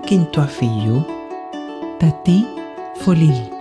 Quinto Afillo, Tati Folil.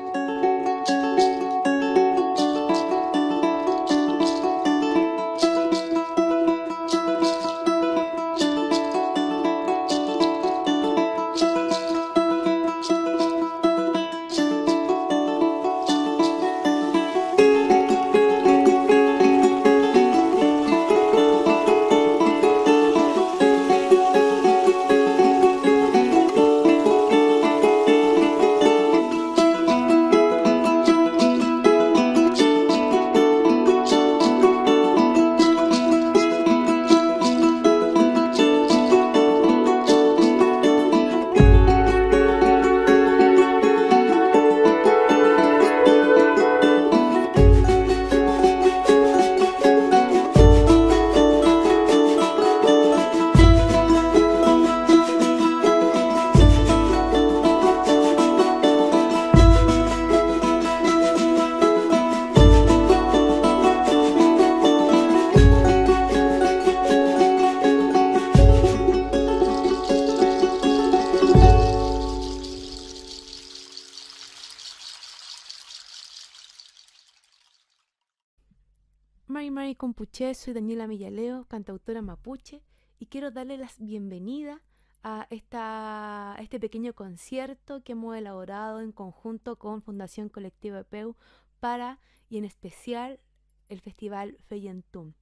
Mari Compuché, soy Daniela Millaleo, cantautora mapuche, y quiero darle la bienvenida a este pequeño concierto que hemos elaborado en conjunto con Fundación Colectiva Peu para, y en especial, el Festival Feyentum.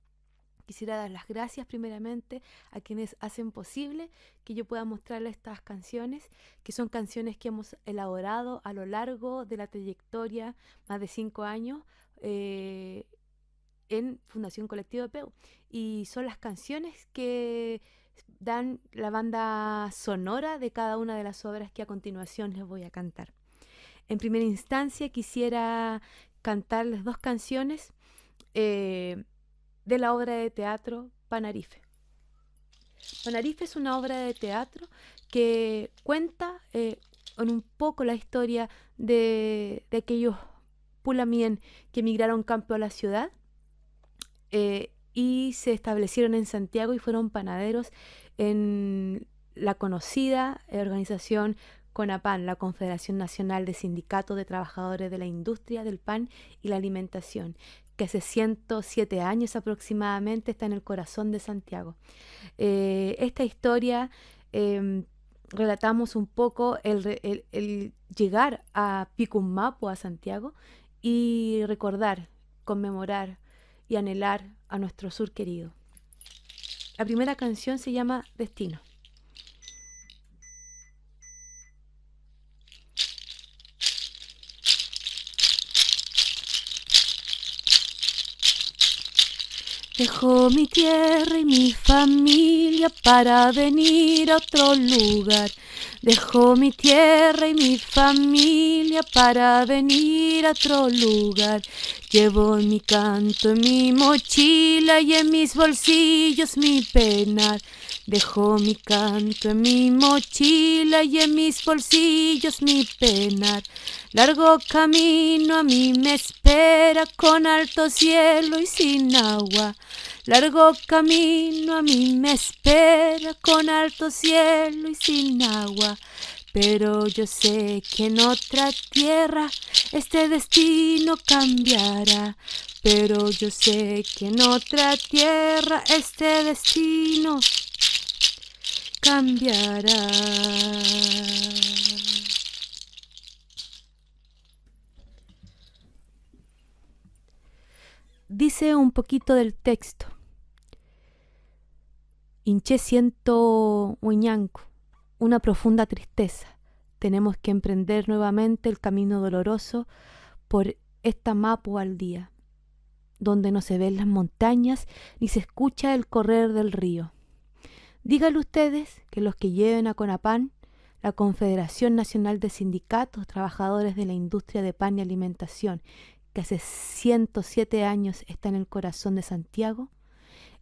Quisiera dar las gracias primeramente a quienes hacen posible que yo pueda mostrarles estas canciones, que son canciones que hemos elaborado a lo largo de la trayectoria, más de 5 años, en Fundación Colectiva Peu, y son las canciones que dan la banda sonora de cada una de las obras que a continuación les voy a cantar. En primera instancia quisiera cantarles 2 canciones de la obra de teatro Panarife. Panarife es una obra de teatro que cuenta en un poco la historia de aquellos pulamien que emigraron campo a la ciudad y se establecieron en Santiago y fueron panaderos en la conocida organización CONAPAN, la Confederación Nacional de Sindicatos de Trabajadores de la Industria del Pan y la Alimentación, que hace 107 años aproximadamente está en el corazón de Santiago. Esta historia relatamos un poco el llegar a Picummapo, a Santiago, y recordar, conmemorar y anhelar a nuestro sur querido. La primera canción se llama Destino. Dejo mi tierra y mi familia para venir a otro lugar. Dejo mi tierra y mi familia para venir a otro lugar. Llevo mi canto en mi mochila y en mis bolsillos mi penar. Dejo mi canto en mi mochila y en mis bolsillos mi penar. Largo camino a mí me espera con alto cielo y sin agua. Largo camino a mí me espera con alto cielo y sin agua. Pero yo sé que en otra tierra este destino cambiará. Pero yo sé que en otra tierra este destino cambiará. Dice un poquito del texto. Hinché siento huñanco, una profunda tristeza. Tenemos que emprender nuevamente el camino doloroso por esta Mapu al día, donde no se ven las montañas ni se escucha el correr del río. Díganle ustedes que los que lleven a CONAPAN, la Confederación Nacional de Sindicatos Trabajadores de la Industria de Pan y Alimentación, que hace 107 años está en el corazón de Santiago,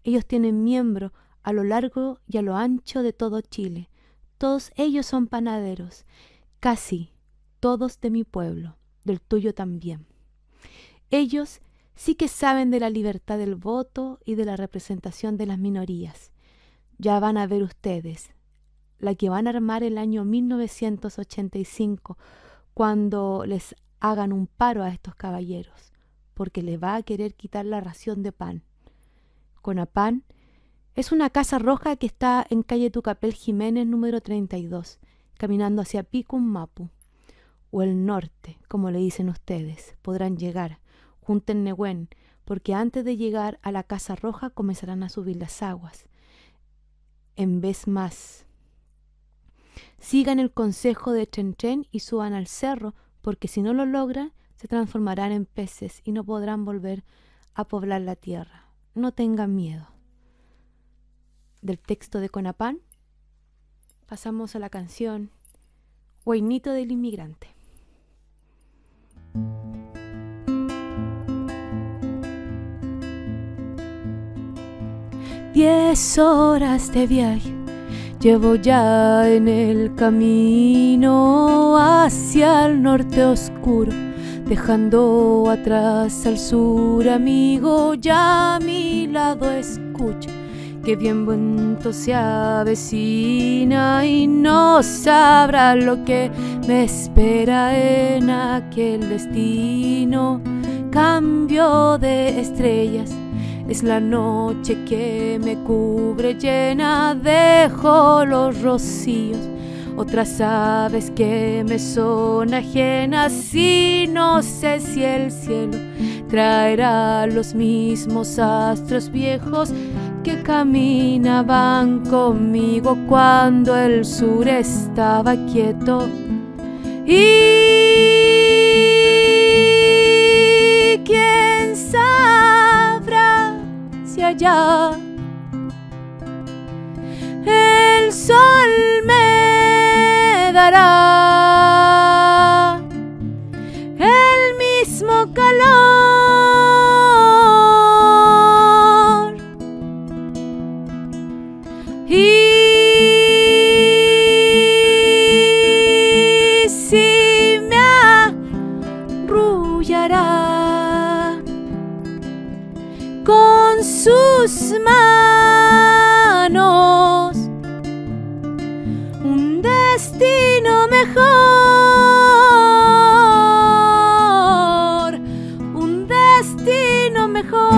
ellos tienen miembros a lo largo y a lo ancho de todo Chile. Todos ellos son panaderos, casi todos de mi pueblo, del tuyo también. Ellos sí que saben de la libertad del voto y de la representación de las minorías. Ya van a ver ustedes, la que van a armar el año 1985, cuando les hagan un paro a estos caballeros, porque les va a querer quitar la ración de pan. Conapán es una casa roja que está en calle Tucapel Jiménez número 32, caminando hacia Picummapu, o el norte, como le dicen ustedes. Podrán llegar, junten Nehuen, porque antes de llegar a la Casa Roja comenzarán a subir las aguas. En vez más, sigan el consejo de Chen y suban al cerro, porque si no lo logran, se transformarán en peces y no podrán volver a poblar la tierra. No tengan miedo. Del texto de Conapán, pasamos a la canción Huaynito del Inmigrante. 10 horas de viaje llevo ya en el camino hacia el norte oscuro, dejando atrás al sur, amigo, ya a mi lado escucha que bien bonito se avecina y no sabrá lo que me espera en aquel destino. Cambio de estrellas, es la noche que me cubre llena, dejo los rocíos, otras aves que me son ajenas y no sé si el cielo traerá los mismos astros viejos que caminaban conmigo cuando el sur estaba quieto. Y quién sabrá si allá el sol me dará el mismo calor. Y si me arrullará con sus manos un destino mejor, un destino mejor.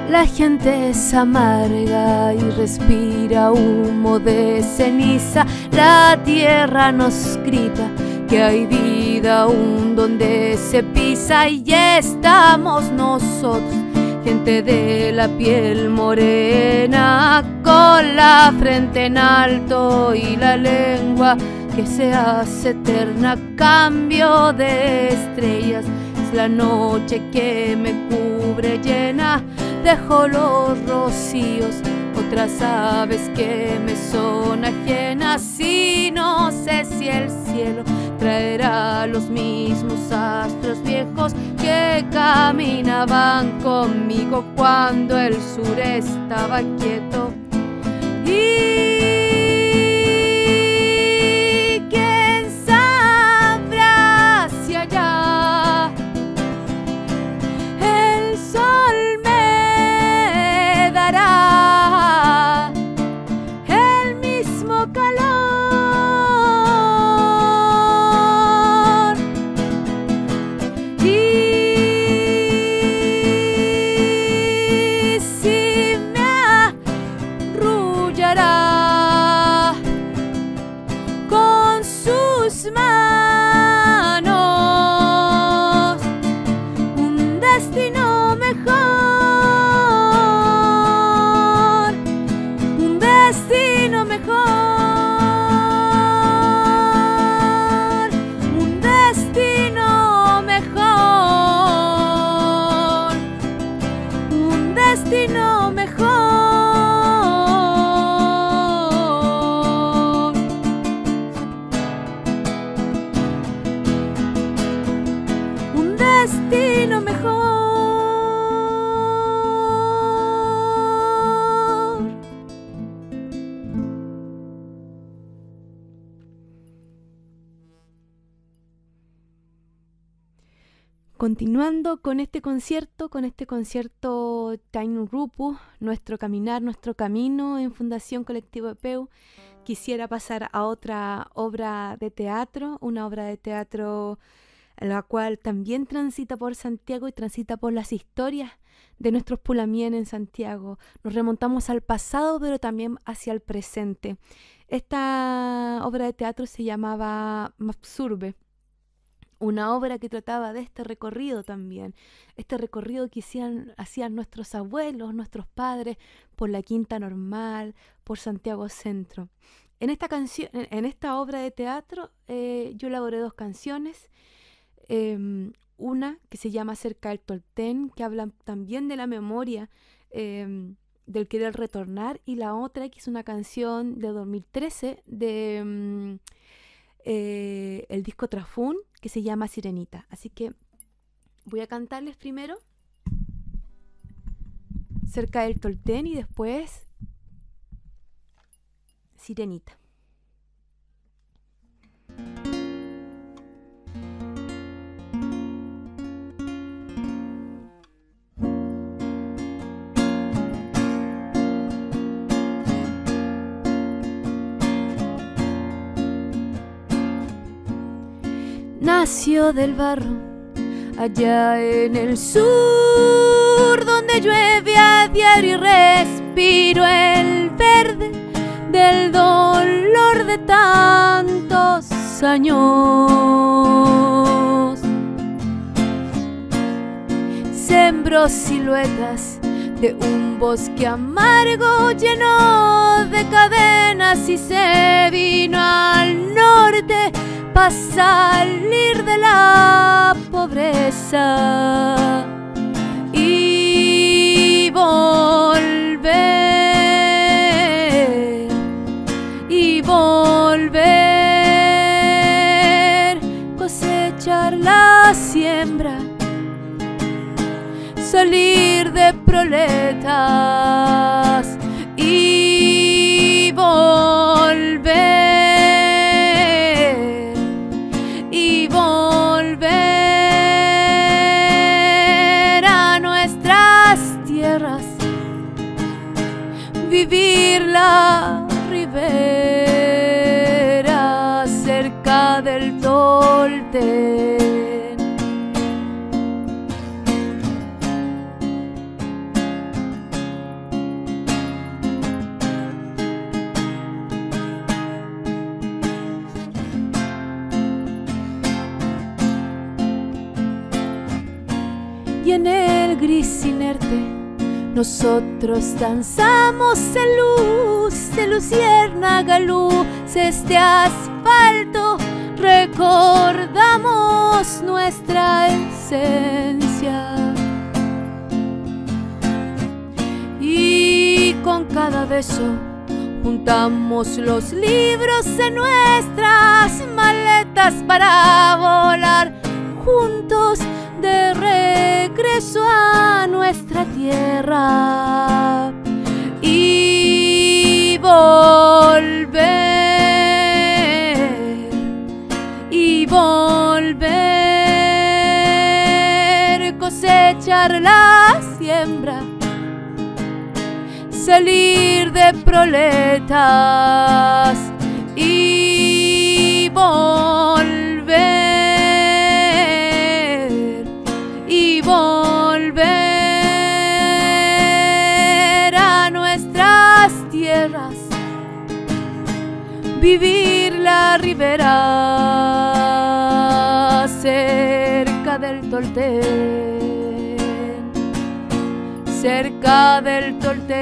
La gente es amarga y respira humo de ceniza. La tierra nos grita que hay vida aún donde se pisa. Y estamos nosotros, gente de la piel morena, con la frente en alto y la lengua que se hace eterna. Cambio de estrellas, es la noche que me cubre llena, dejo los rocíos, otras aves que me son ajenas y no sé si el cielo traerá los mismos astros viejos que caminaban conmigo cuando el sur estaba quieto. Y quién sabrá si allá el sol me dará el mismo calor. Y si me arrullará con sus manos un destino mejor, un destino mejor, un destino mejor, un destino mejor. Un destino mejor. Continuando con este concierto Taino Rupu, Nuestro Caminar, Nuestro Camino en Fundación Colectivo Epeu, quisiera pasar a otra obra de teatro, una obra de teatro la cual también transita por Santiago y transita por las historias de nuestros pulamien en Santiago. Nos remontamos al pasado, pero también hacia el presente. Esta obra de teatro se llamaba Mapsurbe, una obra que trataba de este recorrido también, este recorrido que hacían nuestros abuelos, nuestros padres, por la Quinta Normal, por Santiago Centro. En esta obra de teatro yo elaboré 2 canciones, una que se llama Cerca del Tolten, que habla también de la memoria, del querer retornar, y la otra que es una canción de 2013 de el disco Trafún, que se llama Sirenita. Así que voy a cantarles primero Cerca del Tolten y después Sirenita. Nació del barro, allá en el sur, donde llueve a diario y respiro el verde del dolor de tantos años. Sembró siluetas de un bosque amargo lleno de cadenas y se vino al norte para salir de la pobreza y volver, cosechar la siembra, salir de proletas y volver a nuestras tierras, vivir la ribera cerca del Tolten. Y en el gris inerte nosotros danzamos en luz de luciérnaga, luz este asfalto, recordamos nuestra esencia. Y con cada beso juntamos los libros en nuestras maletas para volar juntos de regreso a nuestra tierra y volver, cosechar la siembra, salir de proletas y volver a nuestras tierras, vivir la ribera cerca del Tolten, cerca del Tolten,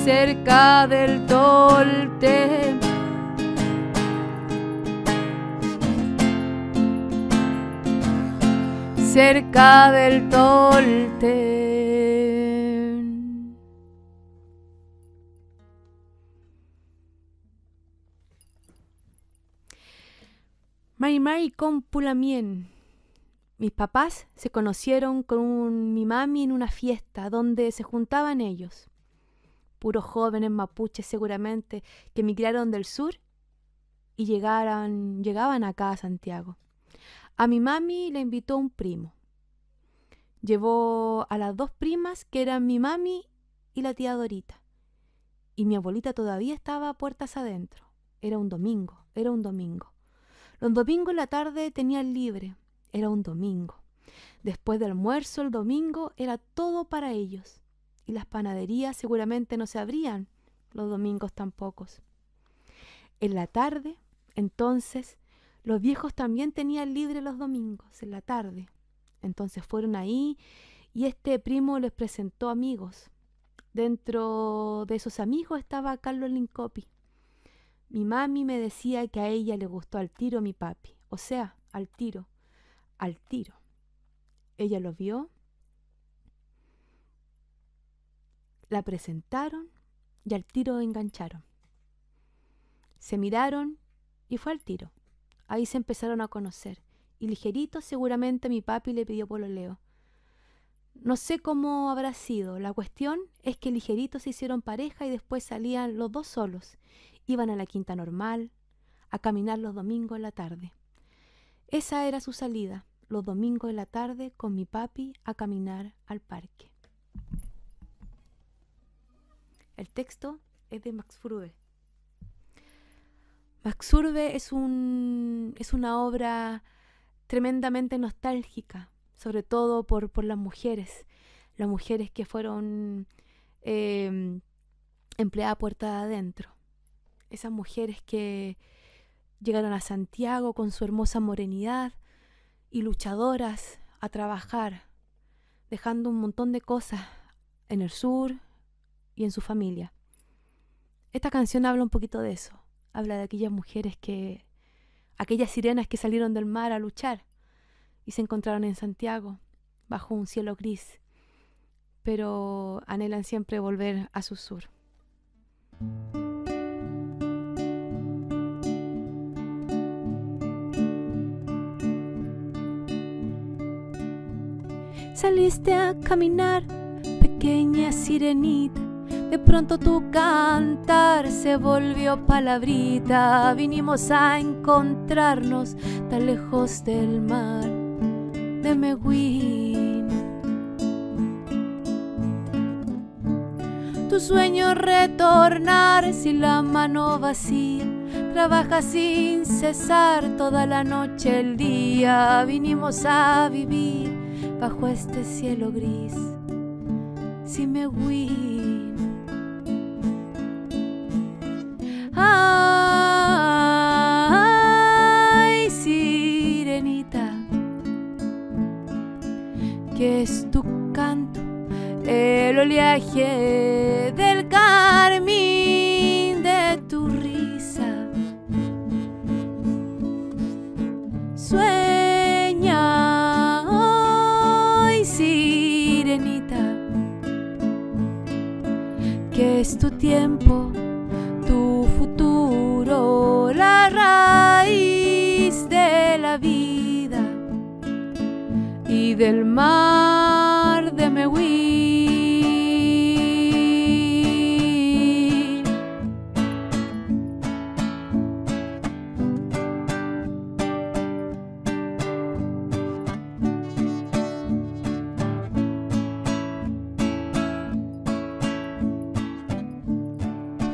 cerca del Tolten. Cerca del Tolten. Mari con Pulamien. Mis papás se conocieron con mi mami en una fiesta donde se juntaban ellos, puros jóvenes mapuches seguramente, que emigraron del sur y llegaban acá a Santiago. A mi mami le invitó un primo. Llevó a las 2 primas, que eran mi mami y la tía Dorita. Y mi abuelita todavía estaba a puertas adentro. Era un domingo. Los domingos en la tarde tenían libre. Era un domingo. Después del almuerzo, el domingo era todo para ellos. Y las panaderías seguramente no se abrían los domingos tampoco. En la tarde, entonces, los viejos también tenían libre los domingos, en la tarde. Entonces fueron ahí y este primo les presentó amigos. Dentro de esos amigos estaba Carlos Lincopi. Mi mami me decía que a ella le gustó al tiro mi papi. O sea, al tiro. Ella lo vio, la presentaron y al tiro engancharon. Se miraron y fue al tiro. Ahí se empezaron a conocer. Y ligerito seguramente mi papi le pidió pololeo. No sé cómo habrá sido. La cuestión es que ligerito se hicieron pareja y después salían los 2 solos. Iban a la Quinta Normal a caminar los domingos en la tarde. Esa era su salida, los domingos en la tarde con mi papi a caminar al parque. El texto es de Max Frube. Max Frube es una obra tremendamente nostálgica, sobre todo por las mujeres que fueron empleadas puerta adentro. Esas mujeres que llegaron a Santiago con su hermosa morenidad y luchadoras a trabajar, dejando un montón de cosas en el sur y en su familia. Esta canción habla un poquito de eso. Habla de aquellas mujeres aquellas sirenas que salieron del mar a luchar y se encontraron en Santiago bajo un cielo gris, pero anhelan siempre volver a su sur. Saliste a caminar, pequeña sirenita. De pronto tu cantar se volvió palabrita. Vinimos a encontrarnos tan lejos del mar de Mehuín. Tu sueño retornar sin la mano vacía. Trabaja sin cesar toda la noche, el día. Vinimos a vivir bajo este cielo gris, sin Mehuín. Ay, sirenita, que es tu canto, el oleaje del carmín de tu risa. Sueña hoy, sirenita, que es tu tiempo, tu futuro, la raíz de la vida y del mar de Mehuín.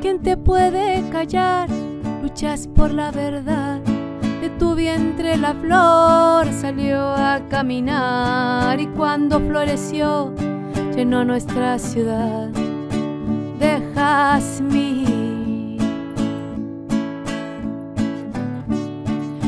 ¿Quién te puede callar? Luchas por la verdad. De tu vientre la flor salió a caminar y cuando floreció llenó nuestra ciudad de jazmín.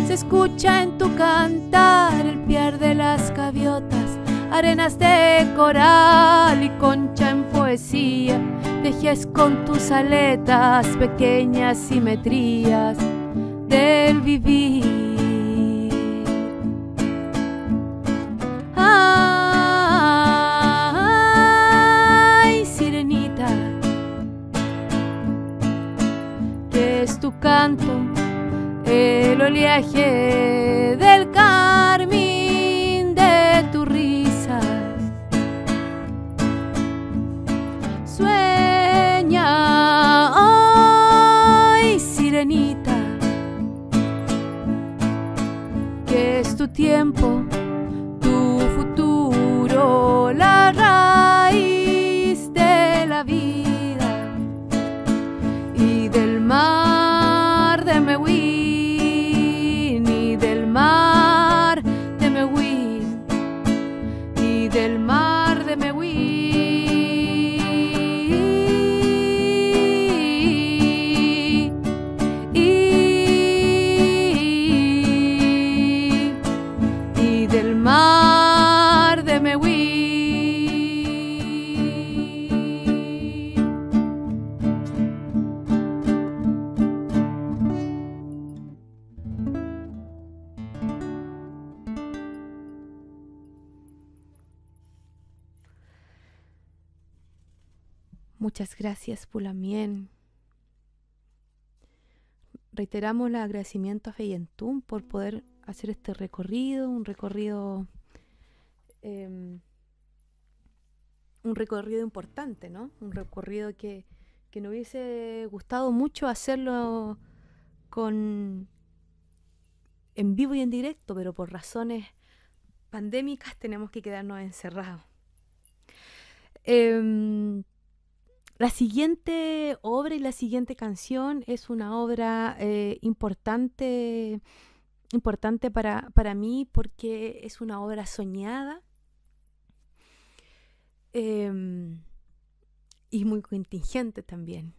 Se escucha en tu cantar el piar de las gaviotas, arenas de coral y concha en poesía. Tejes con tus aletas pequeñas simetrías del vivir. Ay, sirenita, que es tu canto, el oleaje del carmín de tu risa. Sueña hoy, sirenita, que es tu tiempo, Muchas gracias, Pulamien. Reiteramos el agradecimiento a Feyentún por poder hacer este recorrido, un recorrido importante, ¿no? Un recorrido que nos hubiese gustado mucho hacerlo en vivo y en directo, pero por razones pandémicas tenemos que quedarnos encerrados. La siguiente obra y la siguiente canción es una obra importante para mí porque es una obra soñada y muy contingente también.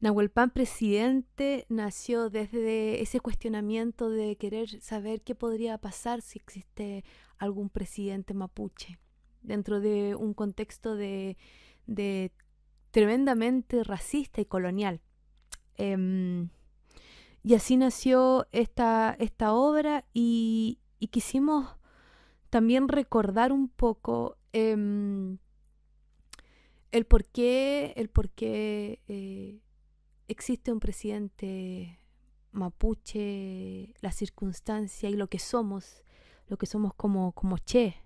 Nahuel Pan presidente nació desde ese cuestionamiento de querer saber qué podría pasar si existe algún presidente mapuche dentro de un contexto de tremendamente racista y colonial. Y así nació esta obra y quisimos también recordar un poco el por qué existe un presidente mapuche, la circunstancia y lo que somos como Che.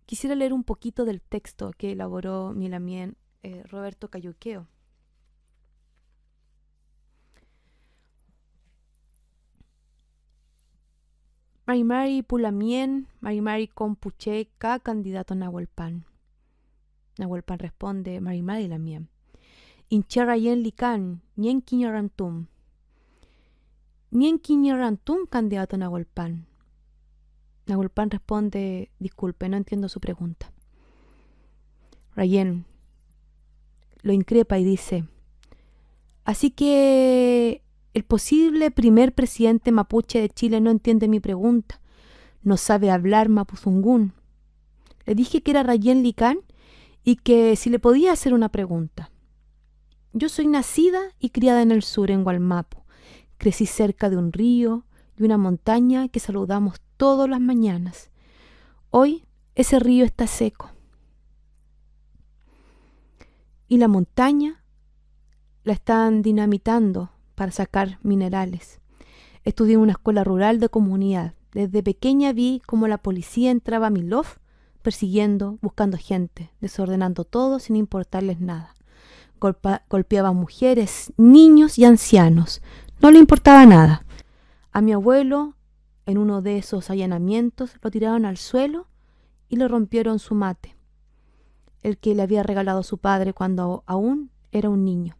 Quisiera leer un poquito del texto que elaboró mi lamien Roberto Cayuqueo. Marimari Pulamien, Marimari Compuche, Ka candidato Nahuel Pan. Nahuel Pan responde, Marimari Lamien. Incherra yen lican, nien quiñarantum. Nien quiñarantum candidato Nahuel Pan. Nahuel Pan responde, disculpe, no entiendo su pregunta. Rayen lo increpa y dice, así que el posible primer presidente mapuche de Chile no entiende mi pregunta, no sabe hablar mapuzungún. Le dije que era Rayen Licán y que si le podía hacer una pregunta. Yo soy nacida y criada en el sur, en Gualmapu. Crecí cerca de un río y una montaña que saludamos todas las mañanas. Hoy ese río está seco. Y la montaña la están dinamitando para sacar minerales. Estudié en una escuela rural de comunidad. Desde pequeña vi cómo la policía entraba a mi loft persiguiendo, buscando gente, desordenando todo sin importarles nada. Golpeaba a mujeres, niños y ancianos. No le importaba nada. A mi abuelo, en uno de esos allanamientos, lo tiraron al suelo y le rompieron su mate, el que le había regalado su padre cuando aún era un niño.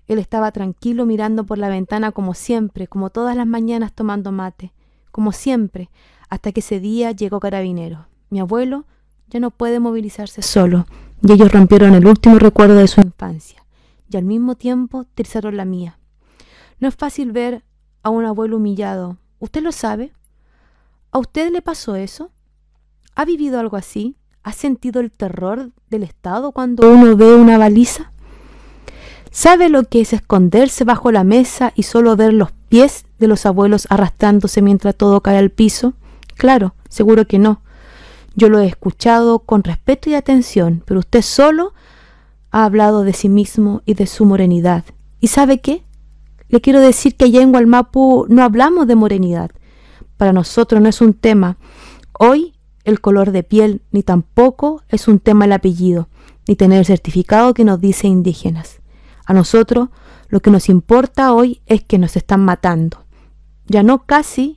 Él estaba tranquilo mirando por la ventana como siempre, como todas las mañanas tomando mate, como siempre, hasta que ese día llegó Carabineros. Mi abuelo ya no puede movilizarse solo, y ellos rompieron el último recuerdo de su infancia, y al mismo tiempo trizaron la mía. No es fácil ver a un abuelo humillado. ¿Usted lo sabe? ¿A usted le pasó eso? ¿Ha vivido algo así? ¿Ha sentido el terror del Estado cuando uno ve una baliza? ¿Sabe lo que es esconderse bajo la mesa y solo ver los pies de los abuelos arrastrándose mientras todo cae al piso? Claro, seguro que no. Yo lo he escuchado con respeto y atención, pero usted solo ha hablado de sí mismo y de su morenidad. ¿Y sabe qué? Le quiero decir que allá en Gualmapu no hablamos de morenidad. Para nosotros no es un tema hoy el color de piel, ni tampoco es un tema el apellido, ni tener el certificado que nos dice indígenas. A nosotros lo que nos importa hoy es que nos están matando. Ya casi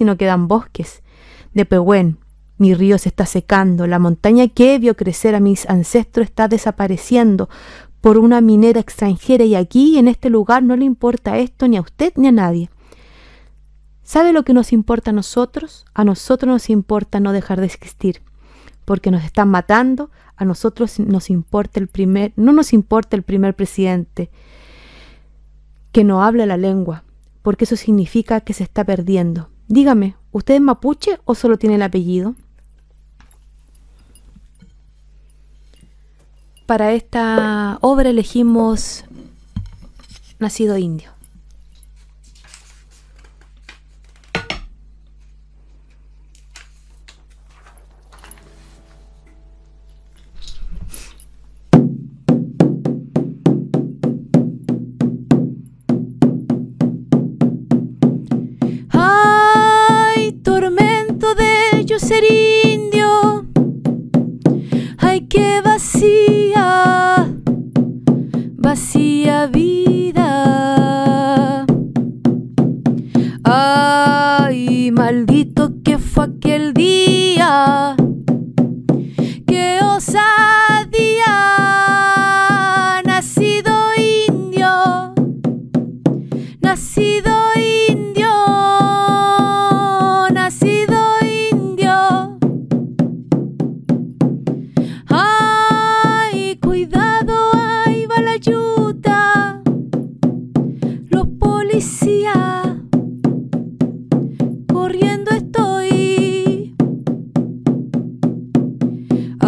no quedan bosques. De Pehuen, mi río se está secando, la montaña que vio crecer a mis ancestros está desapareciendo por una minera extranjera y aquí, en este lugar, no le importa esto ni a usted ni a nadie. ¿Sabe lo que nos importa a nosotros? A nosotros nos importa no dejar de existir, porque nos están matando. A nosotros no nos importa el primer presidente que no habla la lengua, porque eso significa que se está perdiendo. Dígame, ¿usted es mapuche o solo tiene el apellido? Para esta obra elegimos Nacido Indio.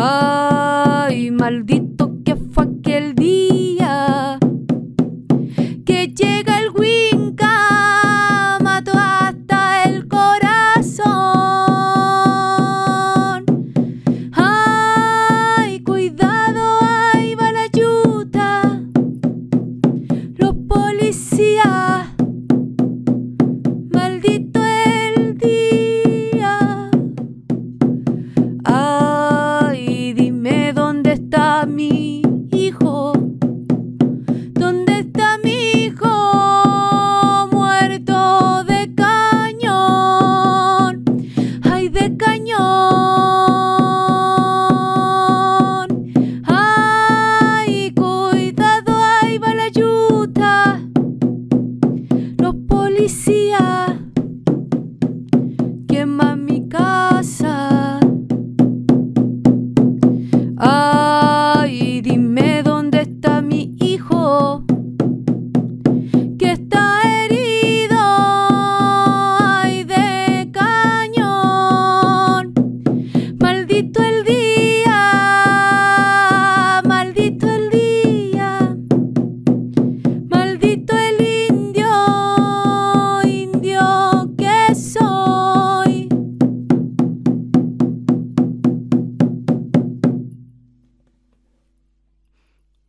Ay, maldito que fue aquel día que llega el Winca, mató hasta el corazón. Ay, cuidado, ahí va la yuta, los policías, maldito el día. Ay, dime dónde está mi hijo. ¿Dónde está mi hijo? Muerto de cañón. Ay, de cañón. Ay, cuidado, ahí va la yuta, los policías queman mi casa. Ay, dime dónde está mi hijo, que está herido. Ay, de cañón. Maldito el día, maldito el día, maldito el indio, indio que soy.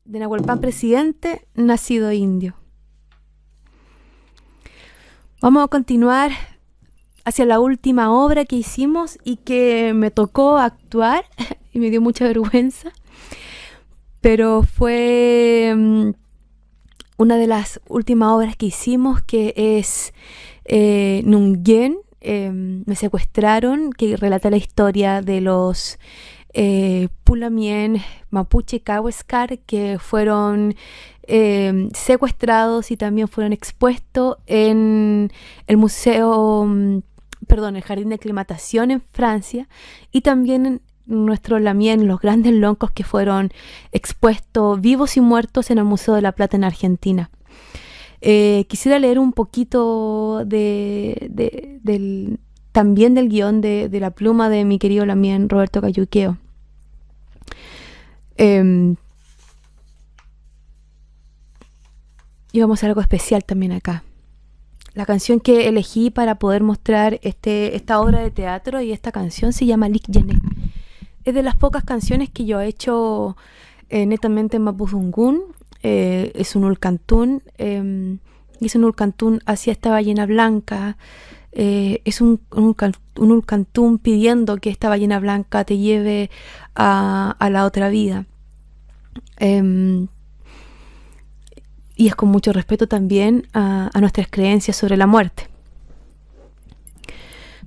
De Nahuelpan presidente, nacido indio. Vamos a continuar hacia la última obra que hicimos y que me tocó actuar y me dio mucha vergüenza, pero fue una de las últimas obras que hicimos, que es Nungyen, me secuestraron, que relata la historia de los Pulamien Mapuche Cauescar, que fueron secuestrados y también fueron expuestos en el museo, el jardín de aclimatación en Francia, y también en nuestro Lamien, los grandes loncos que fueron expuestos vivos y muertos en el Museo de la Plata en Argentina. Quisiera leer un poquito también del guión de la pluma de mi querido Lamien, Roberto Cayuqueo. Y vamos a hacer algo especial también acá. La canción que elegí para poder mostrar esta obra de teatro y esta canción se llama Lik Yené. Es de las pocas canciones que yo he hecho netamente en mapudungún. Es un ulcantún, y es un ulcantún hacia esta ballena blanca. Es un ulcantún pidiendo que esta ballena blanca te lleve a la otra vida. Y es con mucho respeto también a nuestras creencias sobre la muerte,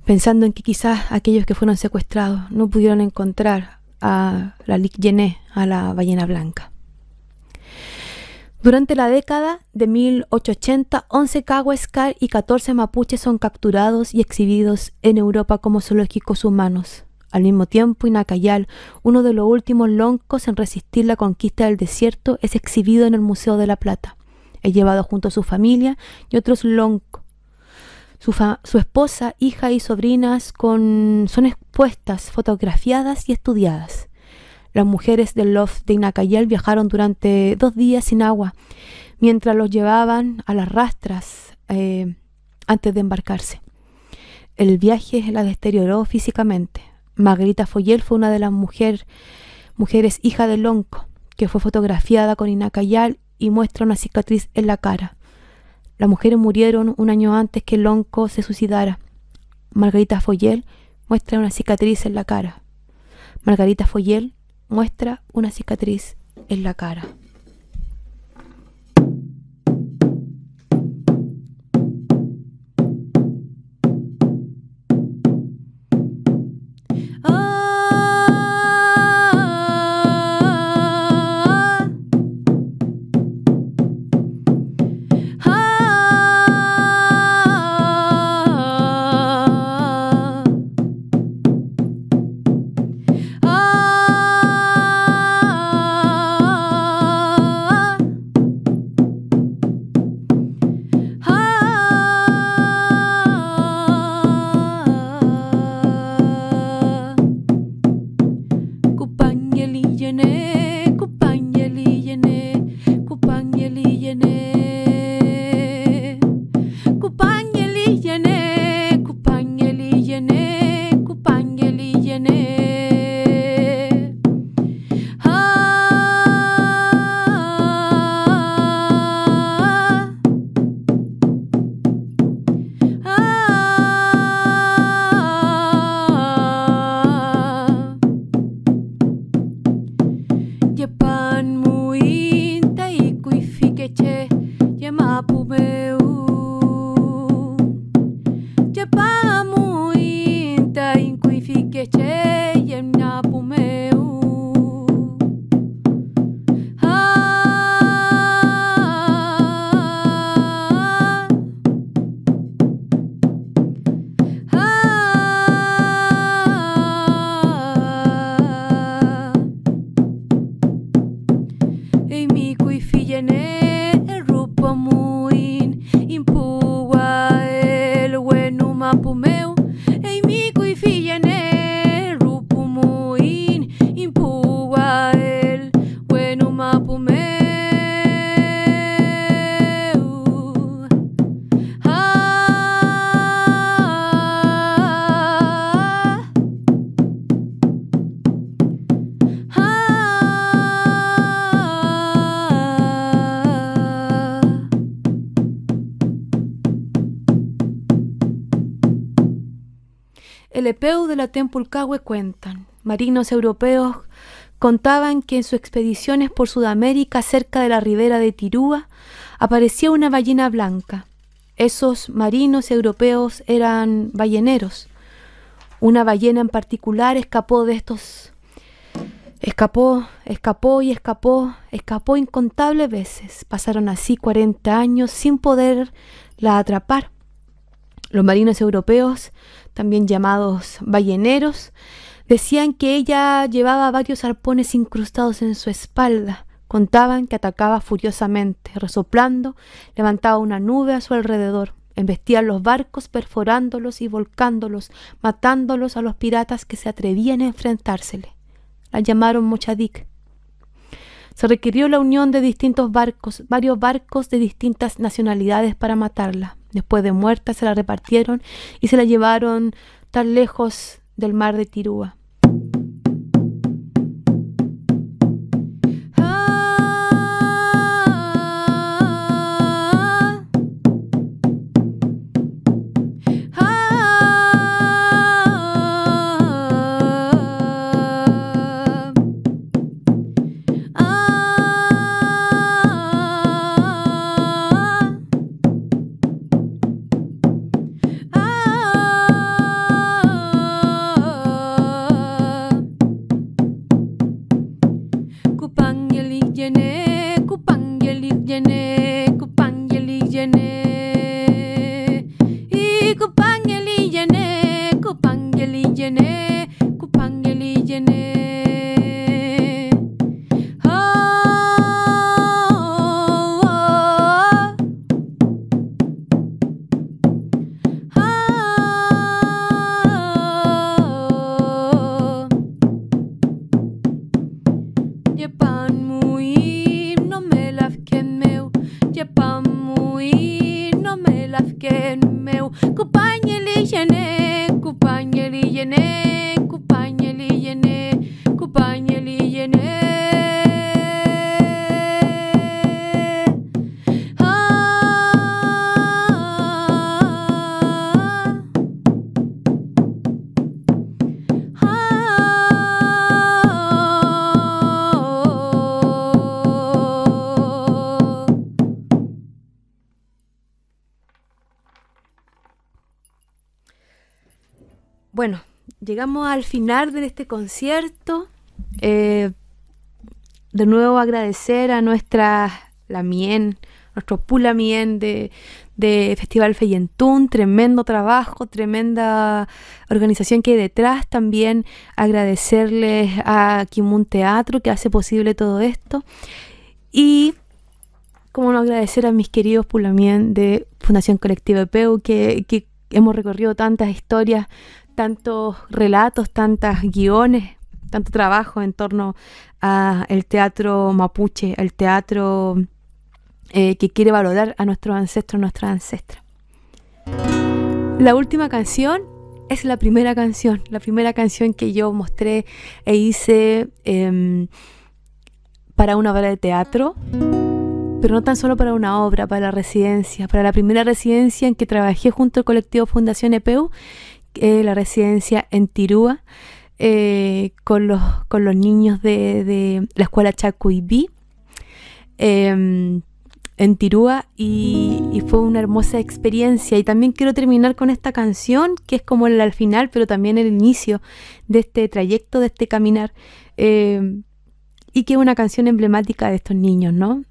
pensando en que quizás aquellos que fueron secuestrados no pudieron encontrar a la Lik Yené, a la ballena blanca. Durante la década de 1880, 11 Cauescar y 14 mapuches son capturados y exhibidos en Europa como zoológicos humanos. Al mismo tiempo, Inacayal, uno de los últimos loncos en resistir la conquista del desierto, es exhibido en el Museo de la Plata. Es llevado junto a su familia y otros loncos. Su esposa, hija y sobrinas son expuestas, fotografiadas y estudiadas. Las mujeres del loft de Inacayal viajaron durante 2 días sin agua, mientras los llevaban a las rastras antes de embarcarse. El viaje la deterioró físicamente. Margarita Foyel fue una de las mujeres hija del lonco, que fue fotografiada con Inacayal y muestra una cicatriz en la cara. Las mujeres murieron un año antes que el lonco se suicidara. Margarita Foyel muestra una cicatriz en la cara. Margarita Foyel muestra una cicatriz en la cara. Lepeu de la Tempulcahue cuentan. Marinos europeos contaban que en sus expediciones por Sudamérica, cerca de la ribera de Tirúa, aparecía una ballena blanca. Esos marinos europeos eran balleneros. Una ballena en particular escapó incontables veces. Pasaron así 40 años sin poderla atrapar. Los marinos europeos, también llamados balleneros, decían que ella llevaba varios arpones incrustados en su espalda. Contaban que atacaba furiosamente, resoplando, levantaba una nube a su alrededor, embestía los barcos perforándolos y volcándolos, matándolos a los piratas que se atrevían a enfrentársele. La llamaron Mochadik. Se requirió la unión de distintos barcos, varios barcos de distintas nacionalidades para matarla. Después de muerta se la repartieron y se la llevaron tan lejos del mar de Tirúa. Bueno, llegamos al final de este concierto. De nuevo agradecer a la Mien, nuestro Pula Mien de Festival Feyentún. Tremendo trabajo, tremenda organización que hay detrás. También agradecerles a Kimun Teatro que hace posible todo esto. Y como no agradecer a mis queridos Pula Mien de Fundación Colectiva Epeu que hemos recorrido tantas historias, tantos relatos, tantos guiones, tanto trabajo en torno al teatro mapuche, al teatro que quiere valorar a nuestros ancestros, nuestras ancestras. La última canción es la primera canción que yo mostré e hice para una obra de teatro, pero no tan solo para una obra, para la residencia, para la primera residencia en que trabajé junto al colectivo Fundación Epeu, la residencia en Tirúa, con los niños de la escuela Chacuibí en Tirúa, y fue una hermosa experiencia. Y también quiero terminar con esta canción que es como al final, pero también el inicio de este trayecto, de este caminar, y que es una canción emblemática de estos niños, ¿no?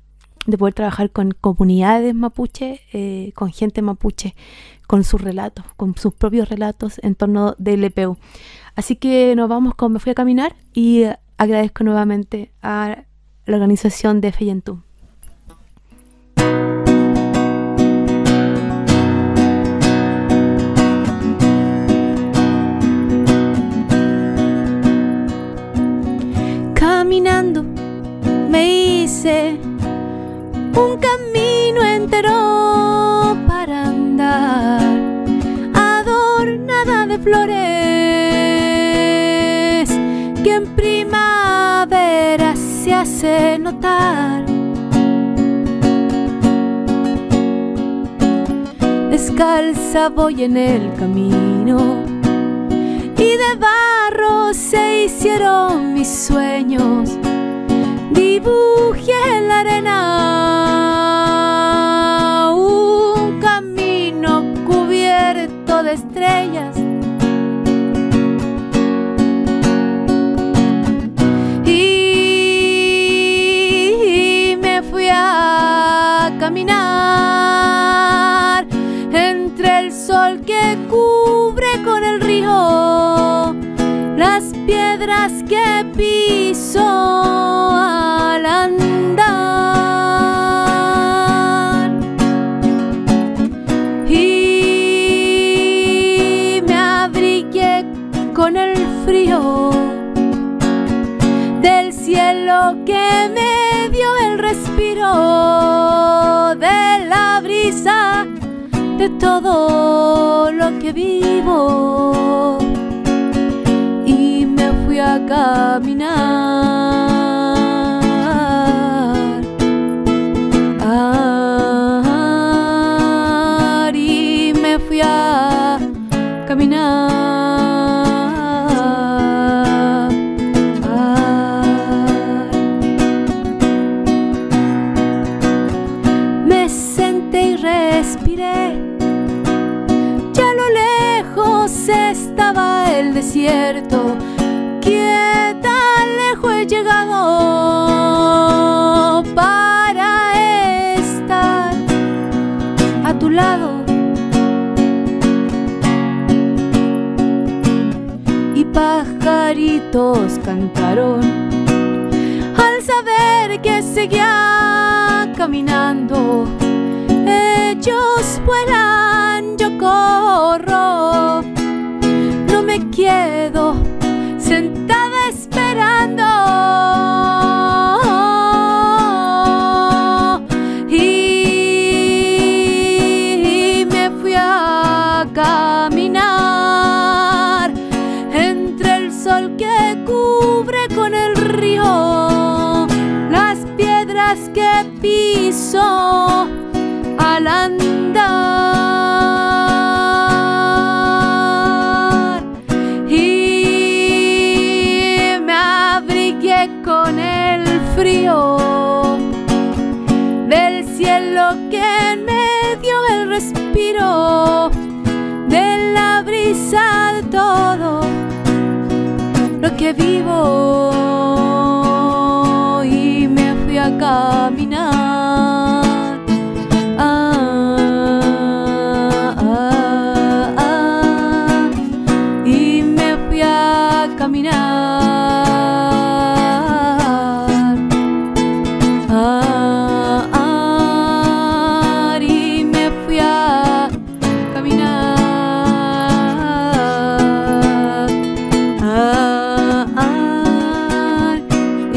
De poder trabajar con comunidades mapuche, con gente mapuche, con sus relatos, con sus propios relatos en torno del Epeu. Así que nos vamos con Me Fui a Caminar y agradezco nuevamente a la organización de Feyentún. Caminando me hice un camino entero para andar, adornada de flores que en primavera se hace notar. Descalza voy en el camino de barro se hicieron mis sueños. Dibujé en la arena un camino cubierto de estrellas. Y me fui a caminar entre el sol que cubre con el río las piedras que piso al andar. Y me abrigué con el frío del cielo que me dio el respiro de la brisa de todo lo que vivo. Y me fui a caminar, y me fui a caminar. Me senté y respiré. Ya a lo lejos estaba el desierto. ¿Qué tan lejos he llegado para estar a tu lado? Y pajaritos cantaron al saber que seguía caminando. Ellos vuelan, yo corro, no me quedo sentada esperando. Y me fui a caminar entre el sol que cubre con el río las piedras que piso al andar. Y me abrigué con el frío del cielo que me dio el respiro de la brisa de todo lo que vivo. Y me fui a caminar. Y me fui a caminar. Y me fui a caminar.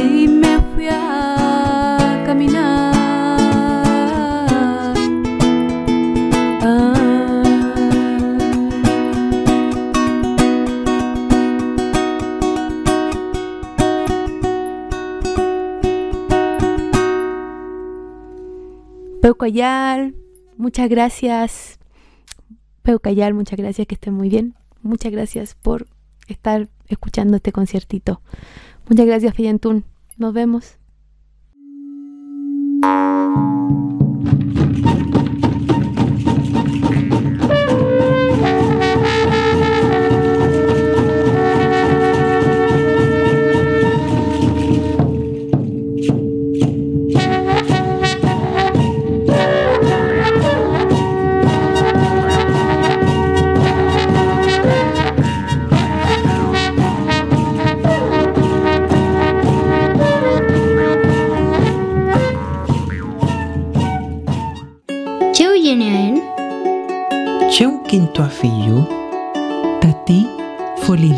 Y me fui a caminar. Peucayal, muchas gracias. Peucayal, muchas gracias, que estén muy bien. Muchas gracias por estar escuchando este conciertito. Muchas gracias, Fellantún. Nos vemos. Cheu quinto afillo, Tati Folil.